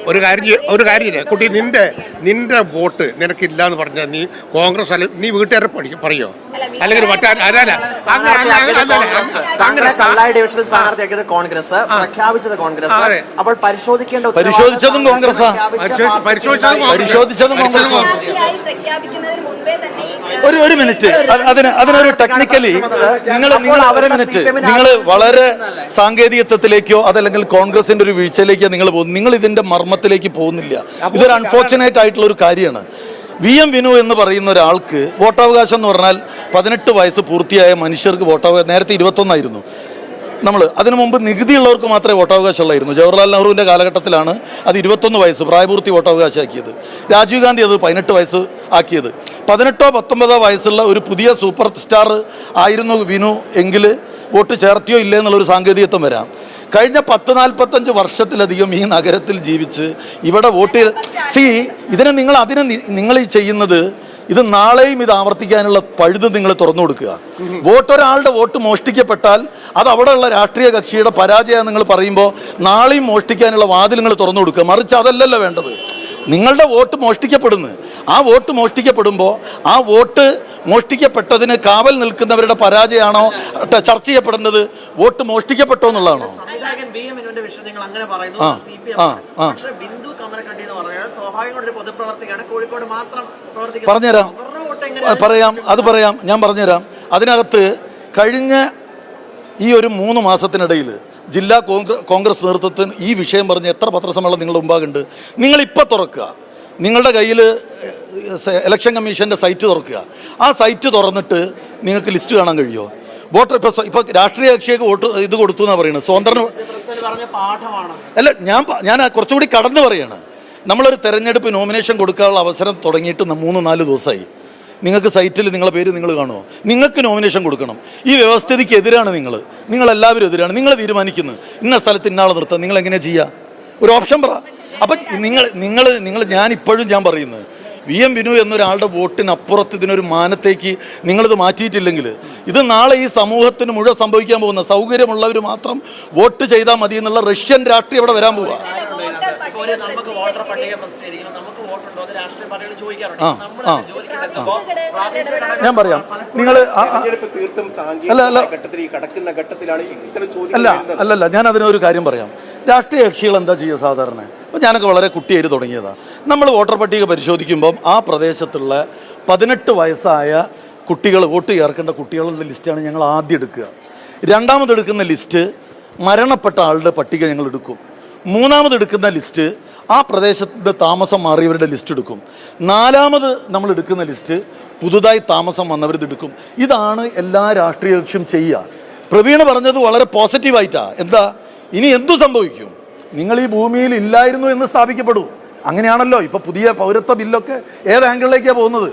ഒരു കാര്യം കുട്ടി, നിന്റെ വോട്ട് നിനക്കില്ല എന്ന് പറഞ്ഞാൽ നീ കോൺഗ്രസ് അല്ല, നീ വീട്ടുകാരെ പറയോ? അല്ലെങ്കിൽ പ്രഖ്യാപിച്ചത് കോൺഗ്രസ്. അപ്പോൾ പരിശോധിച്ചതും ഒരു മിനിറ്റ്, അതിനൊരു ടെക്നിക്കലി നിങ്ങൾ വളരെ സാങ്കേതികത്വത്തിലേക്കോ അതല്ലെങ്കിൽ കോൺഗ്രസിന്റെ ഒരു വീഴ്ചയിലേക്കോ നിങ്ങൾ ഇതിന്റെ മർമ്മത്തിലേക്ക് പോകുന്നില്ല. ഇതൊരു അൺഫോർച്ചുനേറ്റ് ആയിട്ടുള്ള ഒരു കാര്യമാണ്. VM വിനു എന്ന് പറയുന്ന ഒരാൾക്ക് വോട്ടവകാശം എന്ന് പറഞ്ഞാൽ 18 വയസ്സ് പൂർത്തിയായ മനുഷ്യർക്ക് വോട്ടവകാശം നേരത്തെ 21 നമ്മൾ അതിനു മുമ്പ് നികുതിയുള്ളവർക്ക് മാത്രമേ വോട്ടവകാശം ഉള്ളായിരുന്നു. ജവഹർലാൽ നെഹ്റുവിൻ്റെ കാലഘട്ടത്തിലാണ് അത് 21 വയസ്സ് പ്രായപൂർത്തി വോട്ടവകാശമാക്കിയത്. രാജീവ് ഗാന്ധി അത് 18 വയസ്സ് ആക്കിയത്. 18 19 വയസ്സുള്ള ഒരു പുതിയ സൂപ്പർ സ്റ്റാർ ആയിരുന്നു വിനു എങ്കിൽ വോട്ട് ചേർത്തിയോ ഇല്ലേ എന്നുള്ളൊരു സാങ്കേതികത്വം വരാം. കഴിഞ്ഞ 40-45 വർഷത്തിലധികം ഈ നഗരത്തിൽ ജീവിച്ച് ഇവിടെ വോട്ട് ഇതിനെ നിങ്ങൾ ഈ ചെയ്യുന്നത്, ഇത് നാളെയും ഇത് ആവർത്തിക്കാനുള്ള പഴുത് നിങ്ങൾ തുറന്നു കൊടുക്കുക. ഒരാളുടെ വോട്ട് മോഷ്ടിക്കപ്പെട്ടാൽ അത് അവിടെയുള്ള രാഷ്ട്രീയ കക്ഷിയുടെ പരാജയം നിങ്ങൾ പറയുമ്പോൾ നാളെയും മോഷ്ടിക്കാനുള്ള വാതിൽ നിങ്ങൾ തുറന്നു കൊടുക്കുക. മറിച്ച് അതല്ലല്ലോ വേണ്ടത്. നിങ്ങളുടെ വോട്ട് മോഷ്ടിക്കപ്പെടുന്നു. ആ വോട്ട് മോഷ്ടിക്കപ്പെടുമ്പോൾ ആ വോട്ട് മോഷ്ടിക്കപ്പെട്ടതിന് കാവൽ നിൽക്കുന്നവരുടെ പരാജയമാണോ ചർച്ച ചെയ്യപ്പെടേണ്ടത്? വോട്ട് മോഷ്ടിക്കപ്പെട്ടോ എന്നുള്ളതാണോ? പറയാം. ഞാൻ പറഞ്ഞുതരാം. അതിനകത്ത് കഴിഞ്ഞ ഈ ഒരു 3 മാസത്തിനിടയിൽ ജില്ലാ കോൺഗ്രസ് നേതൃത്വത്തിന് ഈ വിഷയം പറഞ്ഞ് എത്ര പത്രസമ്മേളനം നിങ്ങളുടെ മുമ്പാകുണ്ട്? നിങ്ങളിപ്പോൾ തുറക്കുക, നിങ്ങളുടെ കയ്യിൽ ഇലക്ഷൻ കമ്മീഷൻ്റെ സൈറ്റ് തുറക്കുക. ആ സൈറ്റ് തുറന്നിട്ട് നിങ്ങൾക്ക് ലിസ്റ്റ് കാണാൻ കഴിയുമോ? വോട്ടർ ഇപ്പോൾ രാഷ്ട്രീയ കക്ഷിയൊക്കെ വോട്ട് ഇത് കൊടുത്തു എന്നാണ് പറയുന്നത്. സ്വതന്ത്രന് അല്ല, ഞാൻ കുറച്ചുകൂടി കടന്നു പറയാണ്. നമ്മളൊരു തെരഞ്ഞെടുപ്പ് നോമിനേഷൻ കൊടുക്കാനുള്ള അവസരം തുടങ്ങിയിട്ട് 3-4 ദിവസമായി. നിങ്ങൾക്ക് സൈറ്റിൽ നിങ്ങളുടെ പേര് നിങ്ങൾ കാണുമോ? നിങ്ങൾക്ക് നോമിനേഷൻ കൊടുക്കണം. ഈ വ്യവസ്ഥിതിക്ക് എതിരാണ് നിങ്ങളെല്ലാവരും എതിരാണ്. നിങ്ങൾ തീരുമാനിക്കുന്നത് ഇന്ന സ്ഥലത്ത് ഇന്നാളെ നിർത്താം. നിങ്ങൾ എങ്ങനെയാണ് ചെയ്യുക? ഒരു ഓപ്ഷൻ പറ. അപ്പം ഞാൻ പറയുന്നത് VM വിനു എന്നൊരാളുടെ വോട്ടിനപ്പുറത്ത് ഇതിനൊരു മാനത്തേക്ക് നിങ്ങളിത് മാറ്റിയിട്ടില്ലെങ്കിൽ ഇത് നാളെ ഈ സമൂഹത്തിന് മുഴുവൻ സംഭവിക്കാൻ പോകുന്ന സൗകര്യമുള്ളവർ മാത്രം വോട്ട് ചെയ്താൽ മതി എന്നുള്ള റഷ്യൻ രാഷ്ട്രീയം ഇവിടെ വരാൻ പോവുക. ഞാൻ പറയാം, നിങ്ങൾ അല്ലല്ല ഞാൻ അതിനൊരു കാര്യം പറയാം. രാഷ്ട്രീയ കക്ഷികൾ എന്താ ചെയ്യുക സാധാരണ? അപ്പോൾ ഞാനൊക്കെ വളരെ കുട്ടിയായിട്ട് തുടങ്ങിയതാണ്. നമ്മൾ വോട്ടർ പട്ടിക പരിശോധിക്കുമ്പം ആ പ്രദേശത്തുള്ള 18 വയസ്സായ കുട്ടികൾ, വോട്ട് ചേർക്കേണ്ട കുട്ടികളുടെ ലിസ്റ്റാണ് ഞങ്ങൾ ആദ്യം എടുക്കുക. രണ്ടാമതെടുക്കുന്ന ലിസ്റ്റ് മരണപ്പെട്ട ആളുടെ പട്ടിക ഞങ്ങൾ എടുക്കും. മൂന്നാമതെടുക്കുന്ന ലിസ്റ്റ് ആ പ്രദേശത്ത് താമസം മാറിയവരുടെ ലിസ്റ്റ് എടുക്കും. നാലാമത് നമ്മൾ എടുക്കുന്ന ലിസ്റ്റ് പുതുതായി താമസം വന്നവരിത് എടുക്കും. ഇതാണ് എല്ലാ രാഷ്ട്രീയ കക്ഷിയും ചെയ്യുക. പ്രവീണ് പറഞ്ഞത് വളരെ പോസിറ്റീവായിട്ടാണ്. എന്താ ഇനി എന്തു സംഭവിക്കും? നിങ്ങൾ ഈ ഭൂമിയിൽ ഇല്ലായിരുന്നു എന്ന് സ്ഥാപിക്കപ്പെടൂ. അങ്ങനെയാണല്ലോ ഇപ്പോൾ പുതിയ പൗരത്വ ബില്ലൊക്കെ ഏത് ആംഗിളിലേക്കാണ് പോകുന്നത്?